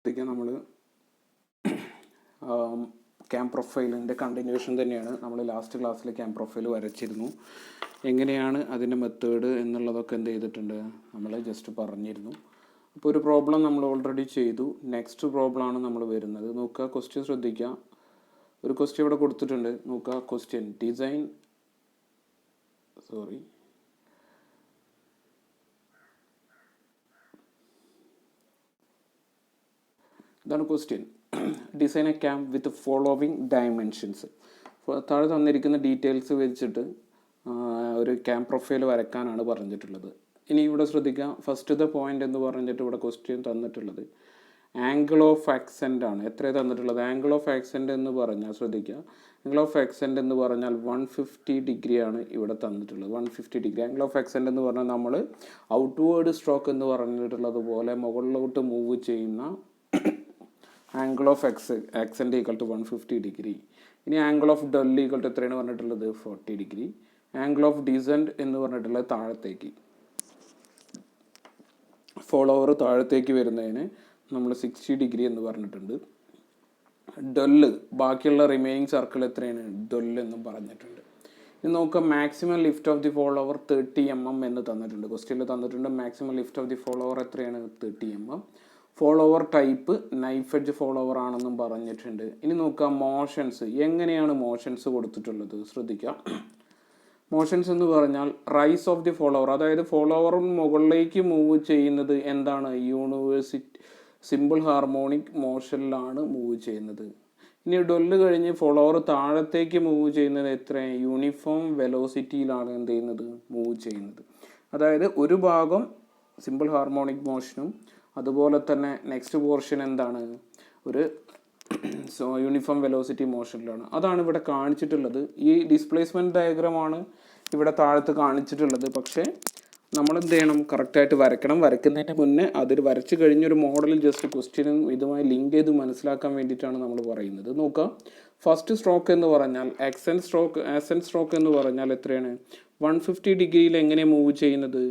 ഇതൊക്കെ നമ്മൾ cam പ്രൊഫൈലിൻ്റെ continuation തന്നെയാണ്. നമ്മൾ ലാസ്റ്റ് ക്ലാസ്സിൽ ക്യാം പ്രൊഫൈൽ വരച്ചിരുന്നു. എങ്ങനെയാണ് അതിൻ്റെ മെത്തേഡ് എന്നുള്ളതൊക്കെ എന്ത് ചെയ്തിട്ടുണ്ട്, നമ്മൾ ജസ്റ്റ് പറഞ്ഞിരുന്നു. അപ്പോൾ ഒരു പ്രോബ്ലം നമ്മൾ ഓൾറെഡി ചെയ്തു. നെക്സ്റ്റ് പ്രോബ്ലമാണ് നമ്മൾ വരുന്നത്. നോക്കുക, ക്വസ്റ്റ്യൻ ശ്രദ്ധിക്കുക. ഒരു ക്വസ്റ്റ്യൻ ഇവിടെ കൊടുത്തിട്ടുണ്ട്. നോക്കുക, ക്വസ്റ്റ്യൻ ഡിസൈൻ ഇതാണ് question. Design A cam with following dimensions. താഴെ തന്നിരിക്കുന്ന ഡീറ്റെയിൽസ് വെച്ചിട്ട് ഒരു ക്യാം പ്രൊഫൈൽ വരയ്ക്കാനാണ് പറഞ്ഞിട്ടുള്ളത്. ഇനി ഇവിടെ ശ്രദ്ധിക്കുക, ഫസ്റ്റത്തെ പോയിന്റ് എന്ന് പറഞ്ഞിട്ട് ഇവിടെ ക്വസ്റ്റ്യൻ തന്നിട്ടുള്ളത് ആംഗിൾ ഓഫ് ആക്സെൻ്റ് ആണ്. എത്രയാണ് തന്നിട്ടുള്ളത്? ആംഗിൾ ഓഫ് ആക്സെൻ്റ് എന്ന് പറഞ്ഞാൽ ശ്രദ്ധിക്കുക, ആംഗിൾ ഓഫ് ആക്സെൻ്റ് എന്ന് പറഞ്ഞാൽ 150 ഡിഗ്രിയാണ് ഇവിടെ തന്നിട്ടുള്ളത്. 150 ഡിഗ്രി ആംഗിൾ ഓഫ് ആക്സെൻ്റ് എന്ന് പറഞ്ഞാൽ നമ്മൾ ഔട്ട്വേർഡ് സ്ട്രോക്ക് എന്ന് പറഞ്ഞിട്ടുള്ളത് പോലെ മുകളിലോട്ട് മൂവ് ചെയ്യുന്ന angle of ascent equal to 150 degree. ഇനി angle of dwell equal to എത്രയാണ് പറഞ്ഞിട്ടുള്ളത്? 40 ഡിഗ്രി. ആംഗിൾ ഓഫ് ഡിസെൻറ്റ് എന്ന് പറഞ്ഞിട്ടുള്ളത് താഴത്തേക്ക്, ഫോളോവർ താഴത്തേക്ക് വരുന്നതിന് നമ്മൾ 60 ഡിഗ്രി എന്ന് പറഞ്ഞിട്ടുണ്ട്. ഡെല്ല്, ബാക്കിയുള്ള റിമൈനിങ് സർക്കിൾ എത്രയാണ്? ഡെല്ല് എന്നും പറഞ്ഞിട്ടുണ്ട്. ഇനി നോക്കുക, maximum lift of the follower 30 mm എന്ന് തന്നിട്ടുണ്ട്. ക്വസ്റ്റ്യനിൽ തന്നിട്ടുണ്ട് maximum lift of the follower എത്രയാണ്? 30 mm. Follower type knife edge follower ആണെന്നും പറഞ്ഞിട്ടുണ്ട്. ഇനി നോക്കുക, മോഷൻസ് എങ്ങനെയാണ് മോഷൻസ് കൊടുത്തിട്ടുള്ളത് ശ്രദ്ധിക്കുക. മോഷൻസ് എന്ന് പറഞ്ഞാൽ റൈസ് ഓഫ് ദി ഫോളോവർ, അതായത് ഫോളോവർ മുകളിലേക്ക് മൂവ് ചെയ്യുന്നത് എന്താണ്? സിമ്പിൾ ഹാർമോണിക് മോഷനിലാണ് മൂവ് ചെയ്യുന്നത്. ഇനി ഡൊല്ല് കഴിഞ്ഞ് ഫോളോവർ താഴത്തേക്ക് മൂവ് ചെയ്യുന്നത് എത്രയാണ്? യൂണിഫോം വെലോസിറ്റിയിലാണ് എന്ത് ചെയ്യുന്നത്? മൂവ് ചെയ്യുന്നത്. അതായത് ഒരു ഭാഗം സിമ്പിൾ ഹാർമോണിക് മോഷനും അതുപോലെ തന്നെ നെക്സ്റ്റ് പോർഷൻ എന്താണ്? ഒരു യൂണിഫോം വെലോസിറ്റി മോഷനിലാണ്. അതാണ് ഇവിടെ കാണിച്ചിട്ടുള്ളത്. ഈ ഡിസ്പ്ലേസ്മെൻറ്റ് ഡയഗ്രമാണ് ഇവിടെ താഴത്ത് കാണിച്ചിട്ടുള്ളത്. പക്ഷേ നമ്മൾ എന്ത് ചെയ്യണം? കറക്റ്റായിട്ട് വരയ്ക്കണം. വരയ്ക്കുന്നതിന് മുന്നേ അതിൽ വരച്ച് കഴിഞ്ഞൊരു മോഡൽ ജസ്റ്റ് ക്വസ്റ്റ്യനും ഇതുമായി ലിങ്ക് ചെയ്ത് മനസ്സിലാക്കാൻ വേണ്ടിയിട്ടാണ് നമ്മൾ പറയുന്നത്. നോക്കുക, ഫസ്റ്റ് സ്ട്രോക്ക് എന്ന് പറഞ്ഞാൽ ആസെൻറ്റ് സ്ട്രോക്ക് എന്ന് പറഞ്ഞാൽ എത്രയാണ്? 150 ഡിഗ്രിയിൽ എങ്ങനെ മൂവ് ചെയ്യുന്നത്?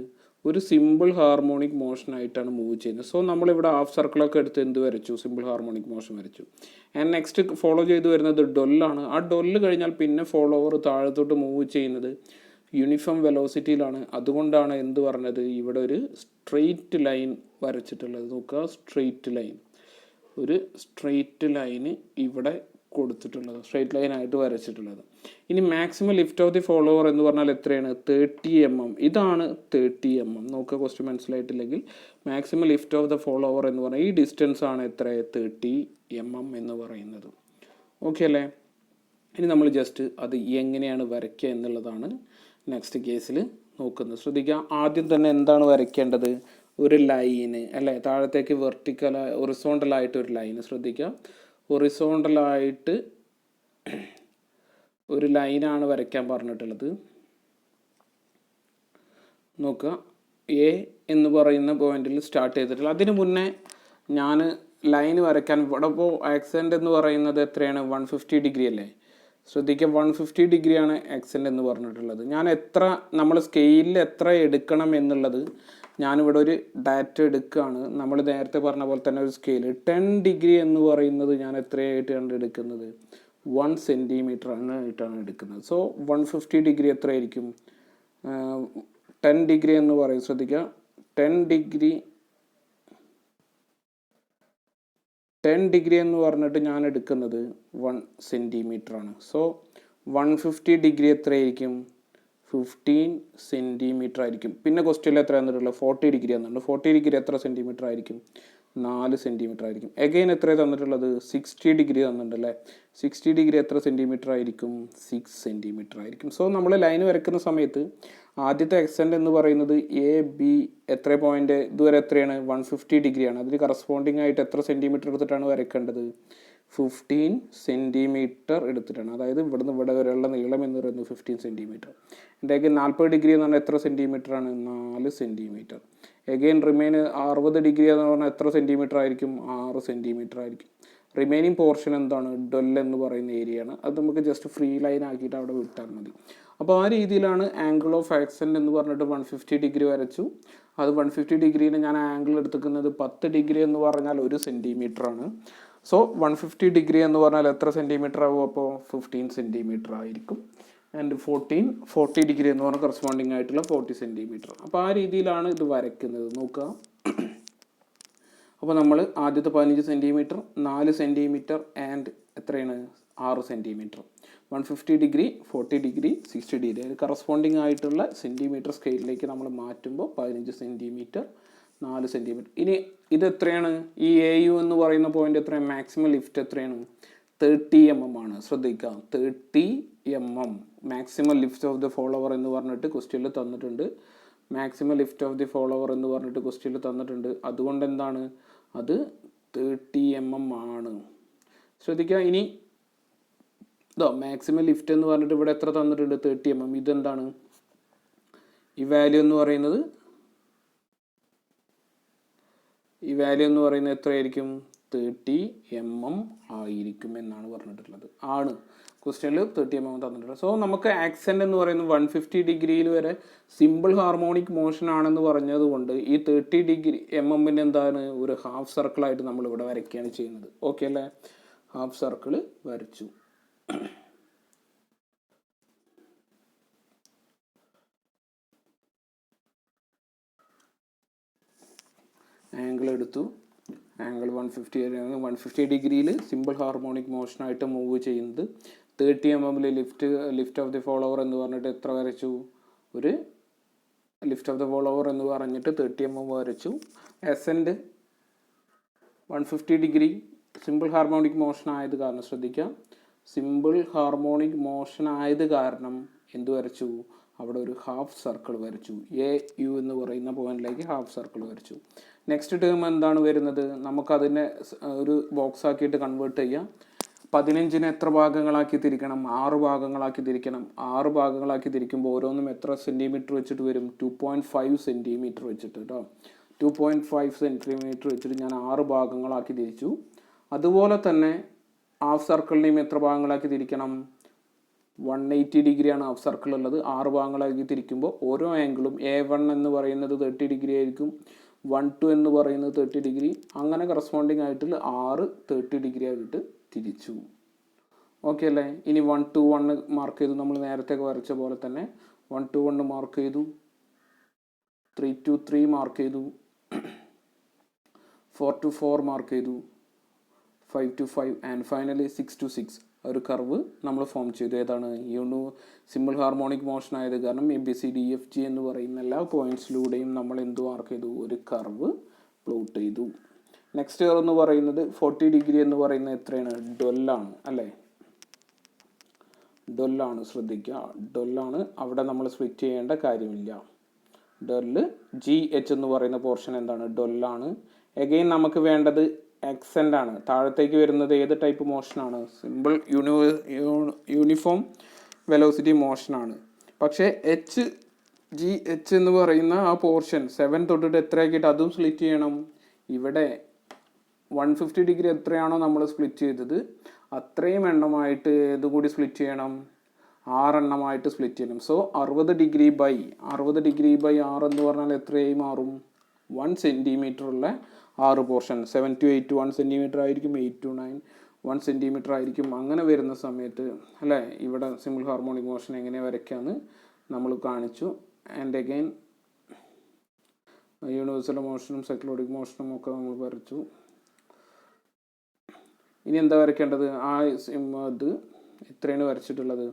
ഒരു സിമ്പിൾ ഹാർമോണിക് മോഷൻ ആയിട്ടാണ് മൂവ് ചെയ്യുന്നത്. സോ നമ്മളിവിടെ ഹാഫ് സർക്കിളൊക്കെ എടുത്ത് എന്ത് വരച്ചു? സിമ്പിൾ ഹാർമോണിക് മോഷൻ വരച്ചു. ആൻഡ് നെക്സ്റ്റ് ഫോളോ ചെയ്ത് വരുന്നത് ഡൊല്ലാണ്. ആ ഡൊല്ല് കഴിഞ്ഞാൽ പിന്നെ ഫോളോവർ താഴത്തോട്ട് മൂവ് ചെയ്യുന്നത് യൂണിഫോം വെലോസിറ്റിയിലാണ്. അതുകൊണ്ടാണ് എന്ത് പറഞ്ഞത്? ഇവിടെ ഒരു സ്ട്രെയിറ്റ് ലൈൻ വരച്ചിട്ടുള്ളത്. നോക്കുക, ഒരു സ്ട്രെയിറ്റ് ലൈന് ഇവിടെ കൊടുത്തിട്ടുള്ളത്, സ്ട്രെയിറ്റ് ലൈൻ ആയിട്ട് വരച്ചിട്ടുള്ളത്. ഇനി maximum lift of the follower എന്ന് പറഞ്ഞാൽ എത്രയാണ്? 30 mm. ഇതാണ് 30 mm. നോക്കുക, ക്വസ്റ്റ്യൻ മനസ്സിലായിട്ടില്ലെങ്കിൽ maximum lift of the follower എന്ന് പറഞ്ഞാൽ ഈ ഡിസ്റ്റൻസ് ആണ് എത്ര? 30 mm എന്ന് പറയുന്നത്. ഓക്കെ അല്ലേ? ഇനി നമ്മൾ ജസ്റ്റ് അത് എങ്ങനെയാണ് വരയ്ക്കുക എന്നുള്ളതാണ് നെക്സ്റ്റ് കേസിൽ നോക്കുന്നത്. ശ്രദ്ധിക്കുക, ആദ്യം തന്നെ എന്താണ് വരയ്ക്കേണ്ടത്? ഒരു ലൈന് അല്ലേ, താഴത്തേക്ക് ഹൊറിസോണ്ടലായിട്ട് ഒരു ലൈന്. ശ്രദ്ധിക്കുക, ഹൊറിസോണ്ടലായിട്ട് ഒരു ലൈനാണ് വരയ്ക്കാൻ പറഞ്ഞിട്ടുള്ളത്. നോക്കുക, എ എന്ന് പറയുന്ന പോയിന്റിൽ സ്റ്റാർട്ട് ചെയ്തിട്ടുള്ള. അതിന് മുന്നേ ഞാൻ ലൈന് വരയ്ക്കാൻ ഇവിടെ ഇപ്പോൾ ആക്സെൻ്റ് എന്ന് പറയുന്നത് എത്രയാണ്? 150 ഡിഗ്രി അല്ലേ? ശ്രദ്ധിക്കുക, 150 ഡിഗ്രിയാണ് ആക്സെൻ്റ് എന്ന് പറഞ്ഞിട്ടുള്ളത്. നമ്മൾ സ്കെയിലിൽ എത്ര എടുക്കണം എന്നുള്ളത് ഞാനിവിടെ ഒരു ഡാറ്റ എടുക്കുകയാണ്. നമ്മൾ നേരത്തെ പറഞ്ഞ പോലെ തന്നെ ഒരു സ്കെയിൽ 10 ഡിഗ്രി എന്ന് പറയുന്നത് ഞാൻ എത്രയായിട്ടാണ് എടുക്കുന്നത്? 1 സെൻറ്റിമീറ്റർ ആയിട്ടാണ് എടുക്കുന്നത്. സോ 150 ഡിഗ്രി എത്രയായിരിക്കും? 10 ഡിഗ്രി എന്ന് പറയും. ശ്രദ്ധിക്കുക, 10 ഡിഗ്രി എന്ന് പറഞ്ഞിട്ട് ഞാൻ എടുക്കുന്നത് 1 സെൻറ്റിമീറ്റർ ആണ്. സോ 150 ഡിഗ്രി എത്രയായിരിക്കും? 15 സെൻറ്റിമീറ്റർ ആയിരിക്കും. പിന്നെ ക്വസ്റ്റ്യനിൽ എത്ര തന്നിട്ടുള്ളത്? 40 ഡിഗ്രി തന്നിട്ടുണ്ട്. 40 ഡിഗ്രി എത്ര സെൻറ്റിമീറ്റർ ആയിരിക്കും? 4 സെൻറ്റിമീറ്റർ ആയിരിക്കും. എഗെയിൻ എത്ര തന്നിട്ടുള്ളത്? 60 ഡിഗ്രി തന്നിട്ടുണ്ട് അല്ലേ? 60 ഡിഗ്രി എത്ര സെൻറ്റിമീറ്റർ ആയിരിക്കും? 6 സെൻറ്റിമീറ്റർ ആയിരിക്കും. സോ നമ്മൾ ലൈൻ വരയ്ക്കുന്ന സമയത്ത് ആദ്യത്തെ എക്സ്റ്റെൻറ്റ് എന്ന് പറയുന്നത് എ ബി എത്ര പോയിന്റ് ഇതുവരെ എത്രയാണ്? 150 ഡിഗ്രിയാണ്. അതിന് കറസ്പോണ്ടിങ് ആയിട്ട് എത്ര സെൻറ്റിമീറ്റർ എടുത്തിട്ടാണ് വരയ്ക്കേണ്ടത്? 15 സെൻറ്റിമീറ്റർ എടുത്തിട്ടാണ്. അതായത് ഇവിടുന്ന് ഇവിടെ വരെയുള്ള നീളം എന്ന് പറയുന്നത് 15 സെൻറ്റിമീറ്റർ. എൻ്റെ എഗെയിൻ 40 ഡിഗ്രി എന്ന് പറഞ്ഞാൽ എത്ര സെൻറ്റിമീറ്റർ ആണ്? 4 സെൻറ്റിമീറ്റർ. എഗെയിൻ റിമൈൻ 60 ഡിഗ്രി എന്ന് പറഞ്ഞാൽ എത്ര സെൻറ്റിമീറ്റർ ആയിരിക്കും? 6 സെൻറ്റിമീറ്റർ ആയിരിക്കും. റിമൈനിങ് പോർഷൻ എന്താണ്? ഡൊൽ എന്ന് പറയുന്ന ഏരിയയാണ്. അത് നമുക്ക് ജസ്റ്റ് ഫ്രീ ലൈൻ ആക്കിയിട്ട് അവിടെ വിട്ടാൽ മതി. അപ്പോൾ ആ രീതിയിലാണ് ആംഗിൾ ഓഫ് ആക്സെൻറ്റ് എന്ന് പറഞ്ഞിട്ട് 150 ഡിഗ്രി വരച്ചു. അത് 150 ഡിഗ്രിയിൽ ഞാൻ ആംഗിൾ എടുത്തിരിക്കുന്നത് 10 ഡിഗ്രി എന്ന് പറഞ്ഞാൽ 1 സെൻറ്റിമീറ്റർ ആണ്. സോ 150 ഡിഗ്രി എന്ന് പറഞ്ഞാൽ എത്ര സെൻറ്റിമീറ്റർ ആവും? അപ്പോൾ 15 സെൻറ്റിമീറ്റർ ആയിരിക്കും. ആൻഡ് 40 ഡിഗ്രി എന്ന് പറഞ്ഞാൽ കറസ്പോണ്ടിങ് ആയിട്ടുള്ള 40 സെൻറ്റിമീറ്റർ. അപ്പോൾ ആ രീതിയിലാണ് ഇത് വരയ്ക്കുന്നത്. നോക്കുക. അപ്പോൾ നമ്മൾ ആദ്യത്തെ 15 സെൻറ്റിമീറ്റർ, 4 സെൻറ്റിമീറ്റർ ആൻഡ് എത്രയാണ്? 6 സെൻറ്റിമീറ്റർ. 150 degree, 40 degree, 60 degree. അത് കറസ്പോണ്ടിങ് ആയിട്ടുള്ള സെൻറ്റിമീറ്റർ സ്കെയിലിലേക്ക് നമ്മൾ മാറ്റുമ്പോൾ 15 സെൻറ്റിമീറ്റർ, 4 സെൻറ്റിമീറ്റർ. ഇനി ഇത് എത്രയാണ്? ഈ AU എന്ന് പറയുന്ന പോയിന്റ് എത്രയാണ്? മാക്സിമം ലിഫ്റ്റ് എത്രയാണ്? 30 mm ആണ്. ശ്രദ്ധിക്കുക, 30 mm maximum lift of the follower എന്ന് പറഞ്ഞിട്ട് ക്വസ്റ്റ്യനിൽ തന്നിട്ടുണ്ട്. Maximum lift of the follower എന്ന് പറഞ്ഞിട്ട് ക്വസ്റ്റ്യനിൽ തന്നിട്ടുണ്ട്. അതുകൊണ്ട് എന്താണ്? അത് 30 mm ആണ്. ശ്രദ്ധിക്കുക. ഇനി മാക്സിമം ലിഫ്റ്റ് എന്ന് പറഞ്ഞിട്ട് ഇവിടെ എത്ര തന്നിട്ടുണ്ട്? 30 mm. ഇതെന്താണ്? ഈ വാല്യൂ എന്ന് പറയുന്നത് എത്രയായിരിക്കും? 30 mm ആയിരിക്കും എന്നാണ് പറഞ്ഞിട്ടുള്ളത്. ആണ് ക്വസ്റ്റ്യനിൽ 30 mm തന്നിട്ടുള്ളത്. സോ നമുക്ക് ആക്സെൻറ്റ് എന്ന് പറയുന്നത് 150 ഡിഗ്രിയിൽ വരെ സിമ്പിൾ ഹാർമോണിക് മോഷൻ ആണെന്ന് പറഞ്ഞത് കൊണ്ട് ഈ 30 ഡിഗ്രി mm എന്താണ്? ഒരു ഹാഫ് സർക്കിളായിട്ട് നമ്മൾ ഇവിടെ വരയ്ക്കുകയാണ് ചെയ്യുന്നത്. ഓക്കെ അല്ലേ? ഹാഫ് സർക്കിൾ വരച്ചു. ആംഗിൾ എടുത്തു. ആംഗിൾ 150 ഡിഗ്രിയിൽ സിമ്പിൾ ഹാർമോണിക് മോഷനായിട്ട് മൂവ് ചെയ്യുന്നത്. 30 mm lift of the follower എന്ന് പറഞ്ഞിട്ട് എത്ര വരച്ചു? ഒരു ലിഫ്റ്റ് ഓഫ് ദി ഫോളോവർ എന്ന് പറഞ്ഞിട്ട് 30 mm വരച്ചു. Assent 150 degree simple harmonic motion ആയത് കാരണം, ശ്രദ്ധിക്കാം, സിമ്പിൾ ഹാർമോണിക് മോഷൻ ആയത് കാരണം എന്ത് വരച്ചു? അവിടെ ഒരു ഹാഫ് സർക്കിൾ വരച്ചു. AU എന്ന് പറയുന്ന പോയിന്റിലേക്ക് ഹാഫ് സർക്കിൾ വരച്ചു. നെക്സ്റ്റ് ടേം എന്താണ് വരുന്നത്? നമുക്കതിനെ ഒരു ബോക്സ് ആക്കിയിട്ട് കൺവേർട്ട് ചെയ്യാം. 15 എത്ര ഭാഗങ്ങളാക്കി തിരിക്കണം? 6 ഭാഗങ്ങളാക്കി തിരിക്കണം. 6 ഭാഗങ്ങളാക്കി തിരിക്കുമ്പോൾ ഓരോന്നും എത്ര സെൻറ്റിമീറ്റർ വെച്ചിട്ട് വരും? 2.5 സെൻറ്റിമീറ്റർ വെച്ചിട്ട് കേട്ടോ. 2.5 സെൻറ്റിമീറ്റർ വെച്ചിട്ട് ഞാൻ 6 ഭാഗങ്ങളാക്കി തിരിച്ചു. അതുപോലെ തന്നെ ഹാഫ് സർക്കിളിനെയും എത്ര ഭാഗങ്ങളാക്കി തിരിക്കണം? 180 ഡിഗ്രിയാണ് ഹാഫ് സർക്കിൾ ഉള്ളത്. 6 ഭാഗങ്ങളാക്കി തിരിക്കുമ്പോൾ ഓരോ ആംഗിളും A1 എന്ന് പറയുന്നത് 30 ഡിഗ്രി ആയിരിക്കും, 1-2 എന്ന് പറയുന്നത് 30 ഡിഗ്രി, അങ്ങനെ കറസ്പോണ്ടിങ് ആയിട്ടുള്ള 6 30 ഡിഗ്രി ആയിട്ട് തിരിച്ചു. ഓക്കെ അല്ലേ? ഇനി 1-2-1 മാർക്ക് ചെയ്തു. നമ്മൾ നേരത്തെ വരച്ച പോലെ തന്നെ 1-2-1 മാർക്ക് ചെയ്തു, 3-2-3 മാർക്ക് ചെയ്തു, 4-4 മാർക്ക് ചെയ്തു, 5-5 ആൻഡ് ഫൈനലി 6-6 ഒരു കർവ് നമ്മൾ ഫോം ചെയ്തു. ഏതാണ്? സിമ്പിൾ ഹാർമോണിക് മോഷൻ ആയത് കാരണം ABCDEFG എന്ന് പറയുന്ന എല്ലാ പോയിന്റ്സിലൂടെയും നമ്മൾ എന്ത് മാർക്ക് ചെയ്തു? ഒരു കർവ് പ്ലോട്ട് ചെയ്തു. നെക്സ്റ്റ് കർവ് എന്ന് പറയുന്നത് 40 ഡിഗ്രി എന്ന് പറയുന്നത് എത്രയാണ്? 12 ആണ് അല്ലേ? 12 ആണ്. ശ്രദ്ധിക്കുക, 12 ആണ്. അവിടെ നമ്മൾ സ്പ്ലിറ്റ് ചെയ്യേണ്ട കാര്യമില്ല. 12 GH എന്ന് പറയുന്ന പോർഷൻ എന്താണ്? 12 ആണ്. എഗെയിൻ നമുക്ക് വേണ്ടത് ആക്സെൻ്റ് ആണ്. താഴത്തേക്ക് വരുന്നത് ഏത് ടൈപ്പ് മോഷനാണ്? സിമ്പിൾ യൂണിഫോം വെലോസിറ്റി മോഷനാണ്. പക്ഷേ GH എന്ന് പറയുന്ന ആ പോർഷൻ 7 തൊട്ടിട്ട് എത്രയാക്കിയിട്ട് അതും സ്പ്ലിറ്റ് ചെയ്യണം. ഇവിടെ 150 ഡിഗ്രി എത്രയാണോ നമ്മൾ സ്പ്ലിറ്റ് ചെയ്തത് അത്രയും എണ്ണമായിട്ട് ഇതും കൂടി സ്പ്ലിറ്റ് ചെയ്യണം. 6 എണ്ണമായിട്ട് സ്പ്ലിറ്റ് ചെയ്യണം. സോ 60 ഡിഗ്രി ബൈ 6 എന്ന് പറഞ്ഞാൽ എത്രയായി മാറും? 1 സെൻറ്റിമീറ്റർ ഉള്ള 6 പോർഷൻ. 7 to 8 1 സെൻറ്റിമീറ്റർ ആയിരിക്കും, 8 to 9 1 സെൻറ്റിമീറ്റർ ആയിരിക്കും. അങ്ങനെ വരുന്ന സമയത്ത് അല്ലേ, ഇവിടെ സിമ്പിൾ ഹാർമോണിക് മോഷൻ എങ്ങനെ വരയ്ക്കാമെന്ന് നമ്മൾ കാണിച്ചു. ആൻഡ് അഗെയിൻ യൂണിവേഴ്സൽ മോഷനും സൈക്ലോയിഡിക് മോഷനും ഒക്കെ നമ്മൾ വരച്ചു. ഇനി എന്താ വരയ്ക്കേണ്ടത്? ഇത് ഇത്രയാണ് വരച്ചിട്ടുള്ളത്.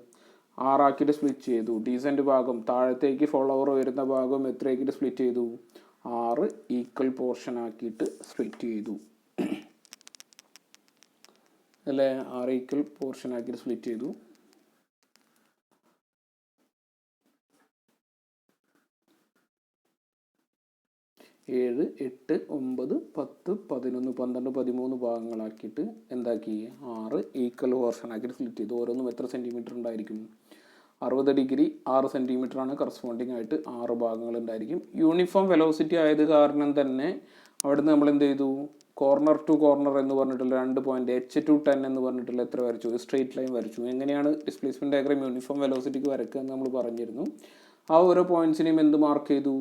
6 ആക്കിയിട്ട് സ്പ്ലിറ്റ് ചെയ്തു. ഡീസൻറ്റ് ഭാഗം താഴത്തേക്ക് ഫോളോവർ വരുന്ന ഭാഗം എത്രയാക്കിയിട്ട് സ്പ്ലിറ്റ് ചെയ്തു? 6 ഈക്വൽ പോർഷൻ ആക്കിയിട്ട് സ്പ്ലിറ്റ് ചെയ്തു അല്ലേ? 6 ഈക്വൽ പോർഷൻ ആക്കിയിട്ട് സ്പ്ലിറ്റ് ചെയ്തു. ഏഴ്, 8, 9, 10, 11, 12, 13 ഭാഗങ്ങളാക്കിയിട്ട് എന്താക്കി? 6 ഈക്വൽ പോർഷൻ ആക്കിയിട്ട് സ്പ്ലിറ്റ് ചെയ്തു. ഓരോന്നും എത്ര സെൻറ്റിമീറ്റർ ഉണ്ടായിരിക്കും? 60 ഡിഗ്രി 6 സെൻറ്റിമീറ്റർ ആണ്. കറസ്പോണ്ടിങ് ആയിട്ട് 6 ഭാഗങ്ങൾ ഉണ്ടായിരിക്കും. യൂണിഫോം വെലോസിറ്റി ആയത് കാരണം തന്നെ അവിടുന്ന് നമ്മൾ എന്ത് ചെയ്തു, കോർണർ ടു കോർണർ എന്ന് പറഞ്ഞിട്ടുള്ള 2 പോയിന്റ് H to 10 എന്ന് പറഞ്ഞിട്ടുള്ള എത്ര വരച്ചു, സ്ട്രെയിറ്റ് ലൈൻ വരച്ചു. എങ്ങനെയാണ് ഡിസ്പ്ലേസ്മെൻറ്റ് ഡയഗ്രാം യൂണിഫോം വെലോസിറ്റിക്ക് വരക്കുക എന്ന് നമ്മൾ പറഞ്ഞിരുന്നു. ആ ഓരോ പോയിന്റ്സിനെയും എന്ത് മാർക്ക് ചെയ്തു,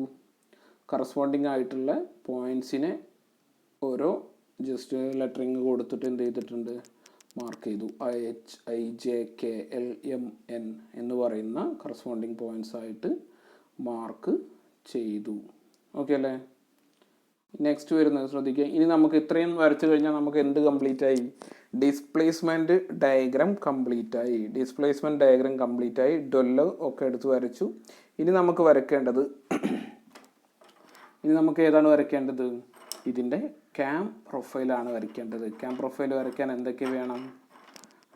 കറസ്പോണ്ടിങ് ആയിട്ടുള്ള പോയിന്റ്സിനെ ഓരോ ജസ്റ്റ് ലെറ്ററിങ് കൊടുത്തിട്ട് എന്ത് ചെയ്തിട്ടുണ്ട്, മാർക്ക് ചെയ്തു. IHIJKLMN എന്ന് പറയുന്ന കറസ്പോണ്ടിങ് പോയിന്റ്സ് ആയിട്ട് മാർക്ക് ചെയ്തു. ഓക്കെ അല്ലേ? നെക്സ്റ്റ് വരുന്നത് ശ്രദ്ധിക്കുക. ഇനി നമുക്ക് ഇത്രയും വരച്ചു കഴിഞ്ഞാൽ നമുക്ക് എന്ത് കംപ്ലീറ്റ് ആയി, ഡിസ്പ്ലേസ്മെൻറ്റ് ഡയഗ്രാം കംപ്ലീറ്റ് ആയി. ഡിസ്പ്ലേസ്മെൻറ്റ് ഡയഗ്രാം കംപ്ലീറ്റ് ആയി. ഡൊല്ല് ഒക്കെ എടുത്ത് വരച്ചു. ഇനി നമുക്ക് വരയ്ക്കേണ്ടത്, ഇനി നമുക്ക് ഏതാണ് വരയ്ക്കേണ്ടത്, ഇതിൻ്റെ ക്യാം പ്രൊഫൈലാണ് വരയ്ക്കേണ്ടത്. ക്യാം പ്രൊഫൈൽ വരയ്ക്കാൻ എന്തൊക്കെ വേണം,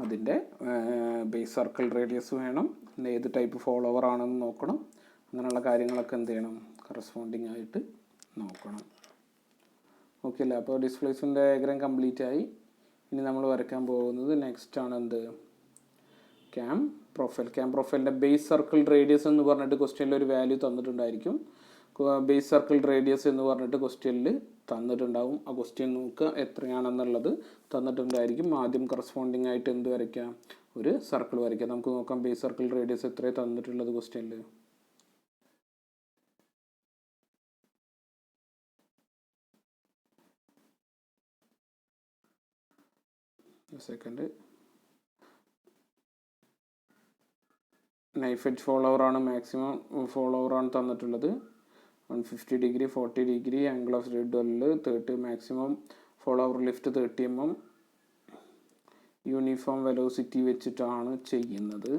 അതിൻ്റെ ബേസ് സർക്കിൾ റേഡിയസ് വേണം, ഏത് ടൈപ്പ് ഫോളോവർ ആണെന്ന് നോക്കണം, അങ്ങനെയുള്ള കാര്യങ്ങളൊക്കെ എന്ത് ചെയ്യണം, കറസ്പോണ്ടിങ് ആയിട്ട് നോക്കണം. ഓക്കെ അല്ലേ? അപ്പോൾ ഡിസ്പ്ലേസ്മെൻറ്റ് ഡയഗ്രാം കംപ്ലീറ്റ് ആയി. ഇനി നമ്മൾ വരയ്ക്കാൻ പോകുന്നത് നെക്സ്റ്റ് ആണ് എന്ത്, ക്യാം പ്രൊഫൈൽ. ക്യാം പ്രൊഫൈലിൻ്റെ ബേസ് സർക്കിൾ റേഡിയസ് എന്ന് പറഞ്ഞിട്ട് ക്വസ്റ്റ്യനിൽ ഒരു വാല്യൂ തന്നിട്ടുണ്ടായിരിക്കും. ബേസ് സർക്കിൾ റേഡിയസ് എന്ന് പറഞ്ഞിട്ട് ക്വസ്റ്റ്യനിൽ തന്നിട്ടുണ്ടാവും. ആ ക്വസ്റ്റ്യൻ നോക്കുക എത്രയാണെന്നുള്ളത് തന്നിട്ടുണ്ടായിരിക്കും. ആദ്യം കറസ്പോണ്ടിങ് ആയിട്ട് എന്ത് വരയ്ക്കാം, ഒരു സർക്കിൾ വരയ്ക്കാം. നമുക്ക് നോക്കാം ബേസ് സർക്കിൾ റേഡിയസ് എത്രയാണ് തന്നിട്ടുള്ളത് ക്വസ്റ്റ്യനിൽ. സെക്കൻഡ്, നൈഫ് എഡ്ജ് ഫോളോവർ ആണ്, മാക്സിമം ഫോളോവർ ആണ് തന്നിട്ടുള്ളത്. 150 degree, 40 degree, angle of 12, 30, maximum follower lift 30 mm, uniform velocity വെച്ചിട്ടാണ് ചെയ്യുന്നത്.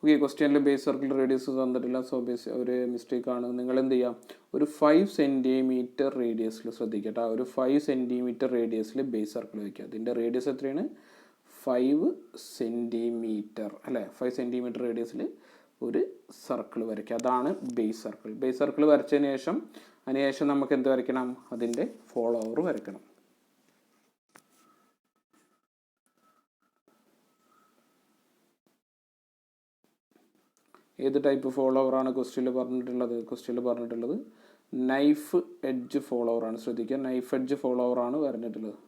ഓക്കെ, ക്വസ്റ്റ്യനിൽ ബേസ് സർക്കിൾ റേഡിയസ് തന്നിട്ടില്ല. സോ ബേസ് ഒരു മിസ്റ്റേക്കാണ്. നിങ്ങൾ എന്ത് ചെയ്യുക, ഒരു 5 സെൻറ്റിമീറ്റർ റേഡിയസിൽ ശ്രദ്ധിക്കട്ടെ, ഒരു 5 സെൻറ്റിമീറ്റർ റേഡിയസിൽ ബേസ് സർക്കിൾ വയ്ക്കുക. അതിൻ്റെ റേഡിയസ് എത്രയാണ്, 5 സെൻറ്റിമീറ്റർ അല്ലേ. 5 സെൻറ്റിമീറ്റർ റേഡിയസിൽ ഒരു സർക്കിൾ വരയ്ക്കുക. അതാണ് ബേസ് സർക്കിൾ. ബേസ് സർക്കിൾ വരച്ചതിന് ശേഷം അതിനുശേഷം നമുക്ക് എന്ത് വരയ്ക്കണം, അതിൻ്റെ ഫോളോവർ വരയ്ക്കണം. ഏത് ടൈപ്പ് ഫോളോവറാണ് ക്വസ്റ്റ്യനിൽ പറഞ്ഞിട്ടുള്ളത്, നൈഫ് എഡ്ജ് ഫോളോവറാണ്. ശ്രദ്ധിക്കുക, നൈഫ് എഡ്ജ് ഫോളോവറാണ് പറഞ്ഞിട്ടുള്ളത്.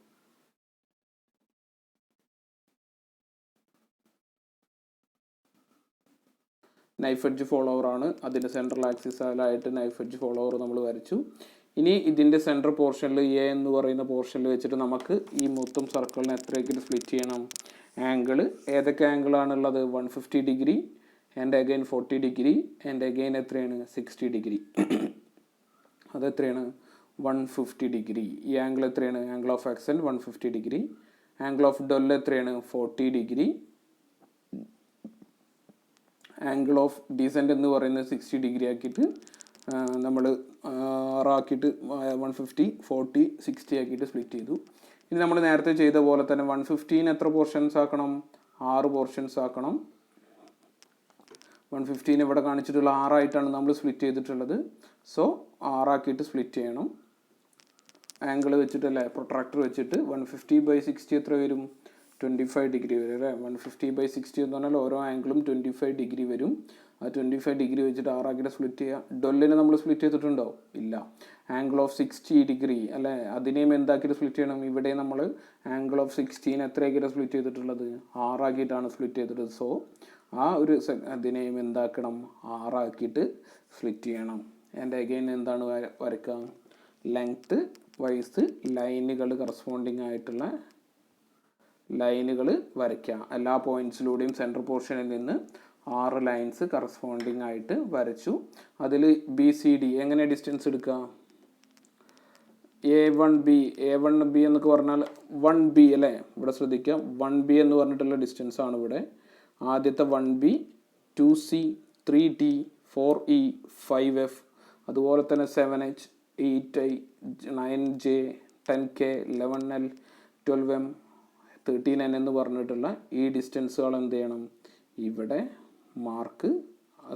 നൈഫ് എഡ്ജ് ഫോളോവറാണ്. അതിൻ്റെ സെൻട്രൽ ആക്സിസാലായിട്ട് നൈഫ് എഡ്ജ് ഫോളോവർ നമ്മൾ വരച്ചു. ഇനി ഇതിൻ്റെ സെൻട്രൽ പോർഷനിൽ എ എന്ന് പറയുന്ന പോർഷനിൽ വെച്ചിട്ട് നമുക്ക് ഈ മൊത്തം സർക്കിളിനെ എത്രയൊക്കെ സ്പ്ലിറ്റ് ചെയ്യണം, ആംഗിൾ ഏതൊക്കെ ആംഗിളാണുള്ളത്, 150 degree and again 40 degree and again എത്രയാണ് 60 ഡിഗ്രി. അതെത്രയാണ് 150 ഡിഗ്രി. ഈ ആംഗിൾ എത്രയാണ്, angle of accent 150 degree. Angle of ഡൊൽ എത്രയാണ് 40 ഡിഗ്രി. ആംഗിൾ ഓഫ് ഡിസെൻറ്റ് എന്ന് പറയുന്നത് 60 ഡിഗ്രി ആക്കിയിട്ട് നമ്മൾ ആറാക്കിയിട്ട് 150, 40, 60 ആക്കിയിട്ട് സ്പ്ലിറ്റ് ചെയ്തു. ഇനി നമ്മൾ നേരത്തെ ചെയ്ത പോലെ തന്നെ 150 എത്ര പോർഷൻസ് ആക്കണം, 6 പോർഷൻസ് ആക്കണം. 150 ഇവിടെ കാണിച്ചിട്ടുള്ള 6 നമ്മൾ സ്പ്ലിറ്റ് ചെയ്തിട്ടുള്ളത്. സോ 6 ആക്കിയിട്ട് സ്പ്ലിറ്റ് ചെയ്യണം. ആംഗിൾ വെച്ചിട്ട് അല്ലേ, പ്രൊട്രാക്ടർ വെച്ചിട്ട് 150/60 എത്ര വരും, 25 ഡിഗ്രി വരും അല്ലേ. 150/60 എന്ന് പറഞ്ഞാൽ ഓരോ ആംഗിളും 25 ഡിഗ്രി വരും. ആ 25 ഡിഗ്രി വെച്ചിട്ട് 6 ആക്കിയിട്ട് സ്പ്ലിറ്റ് ചെയ്യുക. ഡൊല്ലിനെ നമ്മൾ സ്പ്ലിറ്റ് ചെയ്തിട്ടുണ്ടോ, ഇല്ല. ആംഗിൾ ഓഫ് 60 ഡിഗ്രി അല്ലേ, അതിനെയും എന്താക്കിയിട്ട് സ്പ്ലിറ്റ് ചെയ്യണം. ഇവിടെ നമ്മൾ ആംഗിൾ ഓഫ് 16 എത്രയാക്കിയിട്ട് സ്പ്ലിറ്റ് ചെയ്തിട്ടുള്ളത്, 6 ആക്കിയിട്ടാണ് സ്പ്ലിറ്റ് ചെയ്തിട്ടുള്ളത്. സോ ആ ഒരു അതിനെയും എന്താക്കണം, 6 ആക്കിയിട്ട് സ്പ്ലിറ്റ് ചെയ്യണം. ആൻഡ് അഗൈൻ എന്താണ് വരയ്ക്കുക, ലെങ്ത്ത് വൈസ് ലൈനുകൾ, കറസ്പോണ്ടിങ് ആയിട്ടുള്ള ലൈനുകൾ വരയ്ക്കുക. എല്ലാ പോയിൻറ്റ്സിലൂടെയും സെൻട്രൽ പോർഷനിൽ നിന്ന് 6 ലൈൻസ് കറസ്പോണ്ടിങ് ആയിട്ട് വരച്ചു. അതിൽ BCD എങ്ങനെ ഡിസ്റ്റൻസ് എടുക്കുക, A1B എന്നൊക്കെ പറഞ്ഞാൽ 1B അല്ലേ. ഇവിടെ ശ്രദ്ധിക്കുക, 1B എന്ന് പറഞ്ഞിട്ടുള്ള ഡിസ്റ്റൻസ് ആണ് ഇവിടെ. ആദ്യത്തെ 1B, 2C, 3D, 4E, 5F, അതുപോലെ തന്നെ 7H, 8I, 9J, 10K, 11L, 12M, 13N എന്ന് പറഞ്ഞിട്ടുള്ള ഈ ഡിസ്റ്റൻസുകൾ എന്ത് ചെയ്യണം, ഇവിടെ മാർക്ക്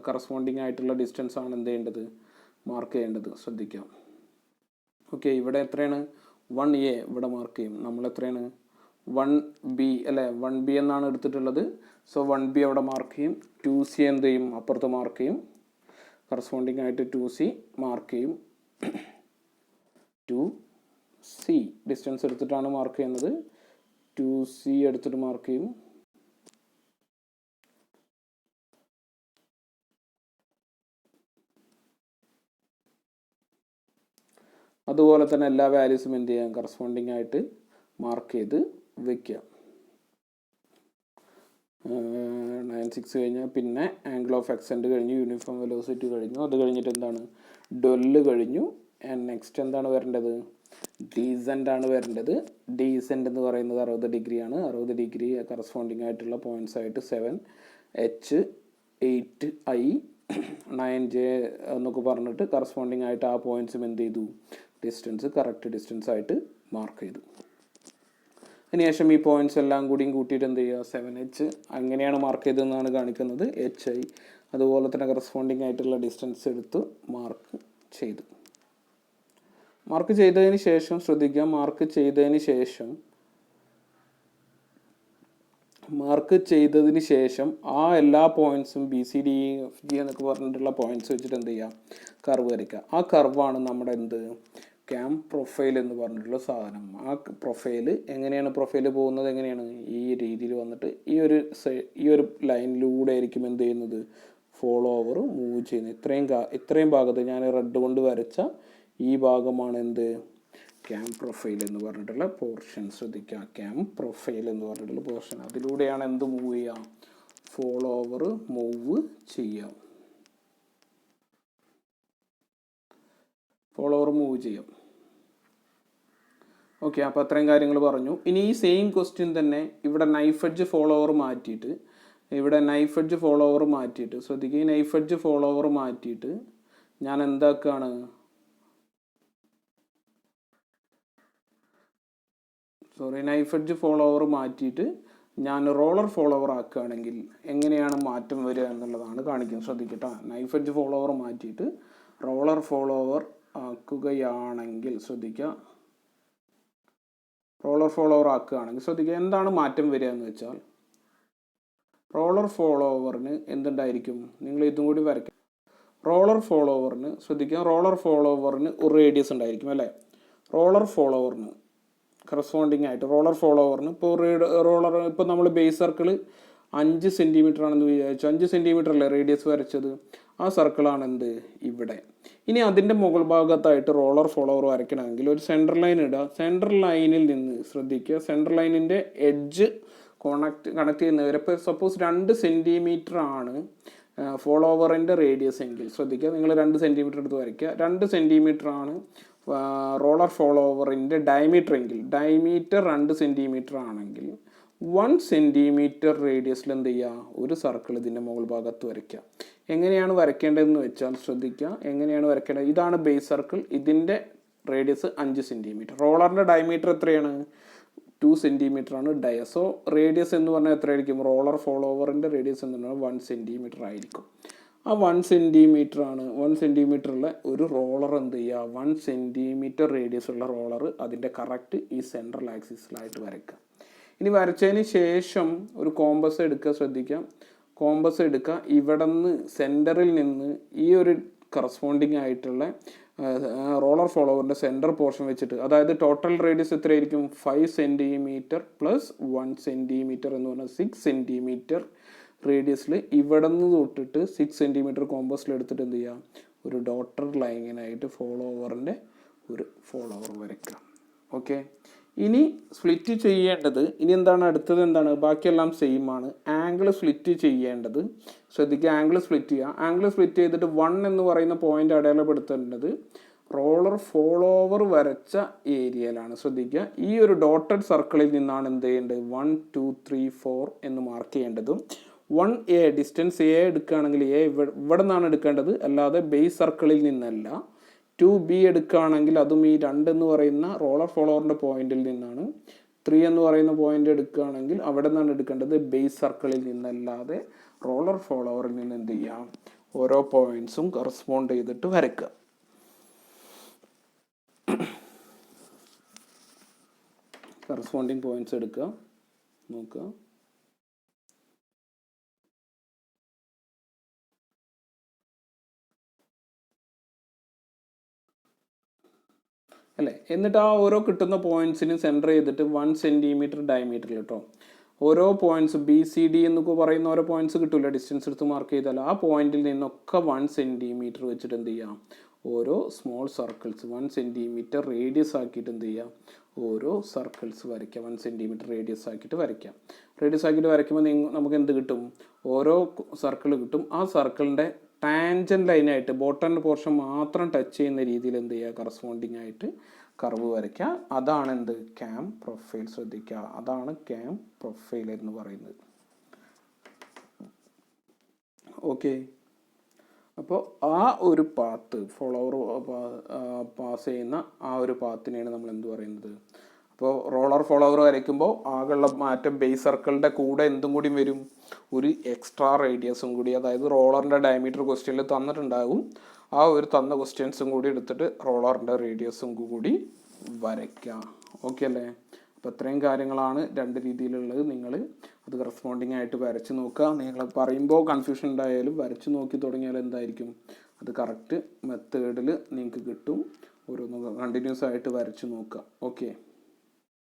കറസ്പോണ്ടിങ് ആയിട്ടുള്ള ഡിസ്റ്റൻസ് ആണ് എന്ത് ചെയ്യേണ്ടത്, മാർക്ക് ചെയ്യേണ്ടത്. ശ്രദ്ധിക്കാം. ഓക്കെ, ഇവിടെ എത്രയാണ് 1A ഇവിടെ മാർക്ക് ചെയ്യും. നമ്മൾ എത്രയാണ് 1B അല്ലേ, 1B എന്നാണ് എടുത്തിട്ടുള്ളത്. സോ 1B അവിടെ മാർക്ക് ചെയ്യും. 2C എന്ത് ചെയ്യും, അപ്പുറത്ത് മാർക്ക് ചെയ്യും. കറസ്പോണ്ടിങ് ആയിട്ട് 2C മാർക്ക് ചെയ്യും. 2C ഡിസ്റ്റൻസ് എടുത്തിട്ടാണ് മാർക്ക് ചെയ്യുന്നത്. 2C എടുത്തിട്ട് മാർക്ക് ചെയ്യും. അതുപോലെ തന്നെ എല്ലാ വാല്യൂസും എന്ത് ചെയ്യാം, കറസ്പോണ്ടിങ് ആയിട്ട് മാർക്ക് ചെയ്ത് വെക്കുക. 9-6 കഴിഞ്ഞാൽ പിന്നെ ആംഗിൾ ഓഫ് എക്സെൻറ്റ് കഴിഞ്ഞു, യൂണിഫോം വെലോസിറ്റി കഴിഞ്ഞു. അത് കഴിഞ്ഞിട്ട് എന്താണ്, ഡൊല്ല് കഴിഞ്ഞു. ആൻഡ് നെക്സ്റ്റ് എന്താണ് വരേണ്ടത്, ഡീസെൻ്റ് ആണ് വരേണ്ടത്. ഡീസെൻ്റ് എന്ന് പറയുന്നത് 60 ഡിഗ്രിയാണ്. 60 ഡിഗ്രി കറസ്പോണ്ടിങ് ആയിട്ടുള്ള പോയിൻറ്റ്സ് ആയിട്ട് 7H 8I 9J എന്നൊക്കെ പറഞ്ഞിട്ട് കറസ്പോണ്ടിങ് ആയിട്ട് ആ പോയിൻറ്റ്സും എന്ത് ചെയ്തു, ഡിസ്റ്റൻസ് കറക്റ്റ് ഡിസ്റ്റൻസ് ആയിട്ട് മാർക്ക് ചെയ്തു. അതിനുശേഷം ഈ പോയിൻറ്റ്സ് എല്ലാം കൂടിയും കൂട്ടിയിട്ട് എന്ത് ചെയ്യുക, 7H അങ്ങനെയാണ് മാർക്ക് ചെയ്തതെന്നാണ് കാണിക്കുന്നത്. HI അതുപോലെ തന്നെ കറസ്പോണ്ടിങ് ആയിട്ടുള്ള ഡിസ്റ്റൻസ് എടുത്ത് മാർക്ക് ചെയ്തു. മാർക്ക് ചെയ്തതിന് ശേഷം ശ്രദ്ധിക്കുക, മാർക്ക് ചെയ്തതിന് ശേഷം ആ എല്ലാ പോയിൻറ്റ്സും BCDEFG എന്നൊക്കെ പറഞ്ഞിട്ടുള്ള പോയിൻറ്റ്സ് വെച്ചിട്ട് എന്ത് ചെയ്യുക, കർവ് വരയ്ക്കുക. ആ കർവാണ് നമ്മുടെ എന്ത്, ക്യാം പ്രൊഫൈൽ എന്ന് പറഞ്ഞിട്ടുള്ള സാധനം. ആ പ്രൊഫൈൽ എങ്ങനെയാണ്, പ്രൊഫൈൽ പോകുന്നത് എങ്ങനെയാണ്, ഈ രീതിയിൽ വന്നിട്ട് ഈ ഒരു ലൈനിലൂടെ ആയിരിക്കും എന്ത് ചെയ്യുന്നത്, ഫോളോവർ മൂവ് ചെയ്യുന്നത്. ഇത്രയും ഭാഗത്ത് ഞാൻ റെഡ് കൊണ്ട് വരച്ച ഈ ഭാഗമാണ് എന്ത്, ക്യാം പ്രൊഫൈൽ എന്ന് പറഞ്ഞിട്ടുള്ള പോർഷൻ. ശ്രദ്ധിക്കുക, ക്യാം പ്രൊഫൈൽ എന്ന് പറഞ്ഞിട്ടുള്ള പോർഷൻ. അതിലൂടെയാണ് എന്ത് മൂവ് ചെയ്യുക, ഫോളോവർ മൂവ് ചെയ്യാം. ഓക്കെ, അപ്പോൾ അത്രയും കാര്യങ്ങൾ പറഞ്ഞു. ഇനി ഈ സെയിം ക്വസ്റ്റ്യൻ തന്നെ ഇവിടെ നൈഫ് എഡ്ജ് ഫോളോവർ മാറ്റിയിട്ട് ശ്രദ്ധിക്കുക, ഈ നൈഫ് എഡ്ജ് ഫോളോവർ മാറ്റിയിട്ട് ഞാൻ എന്താക്കുകയാണ്, നൈഫ് എഡ്ജ് ഫോളോവർ മാറ്റിയിട്ട് ഞാൻ റോളർ ഫോളോവർ ആക്കുകയാണെങ്കിൽ എങ്ങനെയാണ് മാറ്റം വരിക എന്നുള്ളതാണ് കാണിക്കുന്നത്. ശ്രദ്ധിക്കട്ടോ, നൈഫ് എഡ്ജ് ഫോളോവർ മാറ്റിയിട്ട് റോളർ ഫോളോവർ ആക്കുകയാണെങ്കിൽ ശ്രദ്ധിക്കുക, എന്താണ് മാറ്റം വരിക എന്ന് വെച്ചാൽ, റോളർ ഫോളോവറിന് എന്തുണ്ടായിരിക്കും, നിങ്ങൾ ഇതും കൂടി വരയ്ക്കും. റോളർ ഫോളോവറിന് ശ്രദ്ധിക്കുക, ഒരു റേഡിയസ് ഉണ്ടായിരിക്കും അല്ലേ. റോളർ ഫോളോവറിന് കറസ്പോണ്ടിങ് ആയിട്ട് ഇപ്പോൾ നമ്മൾ ബേസ് സർക്കിൾ 5 സെൻറ്റിമീറ്റർ ആണെന്ന് വിചാരിച്ചു. 5 സെൻറ്റിമീറ്റർ അല്ലേ റേഡിയസ് വരച്ചത്, ആ സർക്കിളാണ് എന്ത് ഇവിടെ. ഇനി അതിൻ്റെ മുകൾ ഭാഗത്തായിട്ട് റോളർ ഫോളോവർ വരയ്ക്കണമെങ്കിൽ ഒരു സെൻറ്റർ ലൈൻ ഇടുക. സെൻറ്റർ ലൈനിൽ നിന്ന് ശ്രദ്ധിക്കുക, സെൻറ്റർ ലൈനിൻ്റെ എഡ്ജ് കണക്ട് ചെയ്യുന്നവരെ, ഇപ്പോൾ സപ്പോസ് 2 സെൻറ്റിമീറ്റർ ആണ് ഫോളോവറിൻ്റെ റേഡിയസ് എങ്കിൽ ശ്രദ്ധിക്കുക, നിങ്ങൾ 2 സെൻറ്റിമീറ്റർ എടുത്ത് വരയ്ക്കുക. 2 സെൻറ്റിമീറ്റർ ആണ് റോളർ ഫോളോവറിൻ്റെ ഡയമീറ്റർ എങ്കിൽ, ഡയമീറ്റർ 2 സെൻറ്റിമീറ്റർ ആണെങ്കിൽ 1 സെൻറ്റിമീറ്റർ റേഡിയസിൽ എന്ത് ചെയ്യുക, ഒരു സർക്കിൾ ഇതിൻ്റെ മുകൾ ഭാഗത്ത് വരയ്ക്കുക. എങ്ങനെയാണ് വരയ്ക്കേണ്ടതെന്ന് വെച്ചാൽ ശ്രദ്ധിക്കുക, എങ്ങനെയാണ് വരയ്ക്കേണ്ടത്, ഇതാണ് ബേസ് സർക്കിൾ, ഇതിൻ്റെ റേഡിയസ് 5 സെൻറ്റിമീറ്റർ, റോളറിൻ്റെ ഡയമീറ്റർ എത്രയാണ്, 2 സെൻറ്റിമീറ്റർ ആണ് സോ റേഡിയസ് എന്ന് പറഞ്ഞാൽ എത്രയായിരിക്കും, റോളർ ഫോളോവറിൻ്റെ റേഡിയസ് എന്ന് പറഞ്ഞാൽ 1 സെൻറ്റിമീറ്റർ ആയിരിക്കും. ആ 1 സെൻറ്റിമീറ്റർ ആണ്, 1 സെൻറ്റിമീറ്ററുള്ള ഒരു റോളർ എന്ത് ചെയ്യുക, 1 സെൻറ്റിമീറ്റർ റേഡിയസ് ഉള്ള റോളർ അതിൻ്റെ കറക്റ്റ് ഈ സെൻട്രൽ ആക്സിസിലായിട്ട് വരയ്ക്കുക. ഇനി വരച്ചതിന് ശേഷം ഒരു കോമ്പസ് എടുക്കുക. ശ്രദ്ധിക്കാം, കോമ്പസ് എടുക്കുക. ഇവിടെ നിന്ന് സെൻറ്ററിൽ നിന്ന് ഈ ഒരു കറസ്പോണ്ടിങ് ആയിട്ടുള്ള റോളർ ഫോളോവറിൻ്റെ സെൻറ്റർ പോർഷൻ വെച്ചിട്ട്, അതായത് ടോട്ടൽ റേഡിയസ് എത്രയായിരിക്കും, 5 സെൻറ്റിമീറ്റർ പ്ലസ് 1 സെൻറ്റിമീറ്റർ എന്ന് പറഞ്ഞാൽ 6 സെൻറ്റിമീറ്റർ റേഡിയസിൽ ഇവിടെ നിന്ന് തൊട്ടിട്ട് 6 സെൻറ്റിമീറ്റർ കോമ്പസിൽ എടുത്തിട്ട് എന്ത് ചെയ്യുക, ഒരു ഡോട്ടർ ലൈനിനായിട്ട് ഫോളോവറിൻ്റെ ഒരു ഫോളോവർ വരയ്ക്കുക. ഓക്കെ, ഇനി സ്പ്ലിറ്റ് ചെയ്യേണ്ടത്, ഇനി എന്താണ് അടുത്തത്, എന്താണ്, ബാക്കിയെല്ലാം സെയിം ആണ്. ആംഗിൾ സ്പ്ലിറ്റ് ചെയ്യേണ്ടത്, ശ്രദ്ധിക്കുക, ആംഗിൾ സ്പ്ലിറ്റ് ചെയ്യുക. ആംഗിൾ സ്പ്ലിറ്റ് ചെയ്തിട്ട് 1 എന്ന് പറയുന്ന പോയിന്റ് അടയാളപ്പെടുത്തേണ്ടത് റോളർ ഫോളോവർ വരച്ച ഏരിയയിലാണ്. ശ്രദ്ധിക്കുക, ഈ ഒരു ഡോട്ടഡ് സർക്കിളിൽ നിന്നാണ് എന്ത് ചെയ്യേണ്ടത്, 1 2 3 4 എന്ന് മാർക്ക് ചെയ്യേണ്ടതും. 1A ഡിസ്റ്റൻസ് A എടുക്കുകയാണെങ്കിൽ A ഇവിടെ നിന്നാണ് എടുക്കേണ്ടത്, അല്ലാതെ ബേസ് സർക്കിളിൽ നിന്നല്ല. 2B എടുക്കുകയാണെങ്കിൽ അതും ഈ 2 എന്ന് പറയുന്ന റോളർ ഫോളോവറിൻ്റെ പോയിന്റിൽ നിന്നാണ്. 3 എന്ന് പറയുന്ന പോയിന്റ് എടുക്കുകയാണെങ്കിൽ അവിടെ നിന്നാണ് എടുക്കേണ്ടത്, ബേസ് സർക്കിളിൽ നിന്നല്ലാതെ റോളർ ഫോളോവറിൽ നിന്ന് എന്ത് ചെയ്യാം, ഓരോ പോയിന്റ്സും കറസ്പോണ്ട് ചെയ്തിട്ട് വരയ്ക്കുക. കറസ്പോണ്ടിങ് പോയിന്റ്സ് എടുക്കുക, നോക്കുക. അല്ലേ? എന്നിട്ട് ആ ഓരോ കിട്ടുന്ന പോയിന്റ്സിന് സെൻറ്റർ ചെയ്തിട്ട് 1 സെൻറ്റിമീറ്റർ ഡയമീറ്ററിൽ കേട്ടോ ഓരോ പോയിന്റ്സ് BCD എന്നൊക്കെ പറയുന്ന ഓരോ പോയിന്റ്സ് കിട്ടില്ല, ഡിസ്റ്റൻസ് എടുത്ത് മാർക്ക് ചെയ്താൽ ആ പോയിന്റിൽ നിന്നൊക്കെ 1 സെൻറ്റിമീറ്റർ വെച്ചിട്ട് എന്ത് ചെയ്യാം, ഓരോ സ്മോൾ സർക്കിൾസ് 1 സെൻറ്റിമീറ്റർ റേഡിയസ് ആക്കിയിട്ട് എന്ത് ചെയ്യാം, ഓരോ സർക്കിൾസ് വരയ്ക്കാം. 1 സെൻറ്റിമീറ്റർ റേഡിയസ് ആക്കിയിട്ട് വരയ്ക്കാം. റേഡിയസ് ആക്കിയിട്ട് വരയ്ക്കുമ്പോൾ നമുക്ക് എന്ത് കിട്ടും, ഓരോ സർക്കിൾ കിട്ടും. ആ സർക്കിളിൻ്റെ ടാൻജൻറ്റ് ലൈനായിട്ട് ബോട്ടം പോർഷൻ മാത്രം ടച്ച് ചെയ്യുന്ന രീതിയിൽ എന്ത് ചെയ്യുക, കറസ്പോണ്ടിങ് ആയിട്ട് കർവ് വരയ്ക്കുക. അതാണ് എന്ത്, ക്യാം പ്രൊഫൈൽ. ശ്രദ്ധിക്കുക, അതാണ് ക്യാം പ്രൊഫൈൽ എന്ന് പറയുന്നത്. ഓക്കെ, അപ്പോൾ ആ ഒരു പാത്ത് ഫോളോവർ പാസ് ചെയ്യുന്ന ആ ഒരു പാത്തിനെയാണ് നമ്മൾ എന്ത് പറയുന്നത്. അപ്പോൾ റോളർ ഫോളോവർ വരയ്ക്കുമ്പോൾ ആകെയുള്ള മാറ്റം ബേസ് സർക്കിളിൻ്റെ കൂടെ എന്തും കൂടി വരും, ഒരു എക്സ്ട്രാ റേഡിയസും കൂടി, അതായത് റോളറിൻ്റെ ഡയമീറ്റർ ക്വസ്റ്റ്യനിൽ തന്നിട്ടുണ്ടാകും. ആ ഒരു തന്ന ക്വസ്റ്റ്യൻസും കൂടി എടുത്തിട്ട് റോളറിൻ്റെ റേഡിയസും കൂടി വരയ്ക്കുക. ഓക്കെ അല്ലേ? അപ്പോൾ ഇത്രയും കാര്യങ്ങളാണ് രണ്ട് രീതിയിലുള്ളത്. നിങ്ങൾ അത് കറസ്പോണ്ടിങ് ആയിട്ട് വരച്ച് നോക്കുക. നിങ്ങൾ പറയുമ്പോൾ കൺഫ്യൂഷൻ ഉണ്ടായാലും വരച്ച് നോക്കി തുടങ്ങിയാൽ എന്തായിരിക്കും, അത് കറക്റ്റ് മെത്തേഡിൽ നിങ്ങൾക്ക് കിട്ടും. ഓരോന്ന് കണ്ടിന്യൂസ് ആയിട്ട് വരച്ച് നോക്കുക. ഓക്കെ.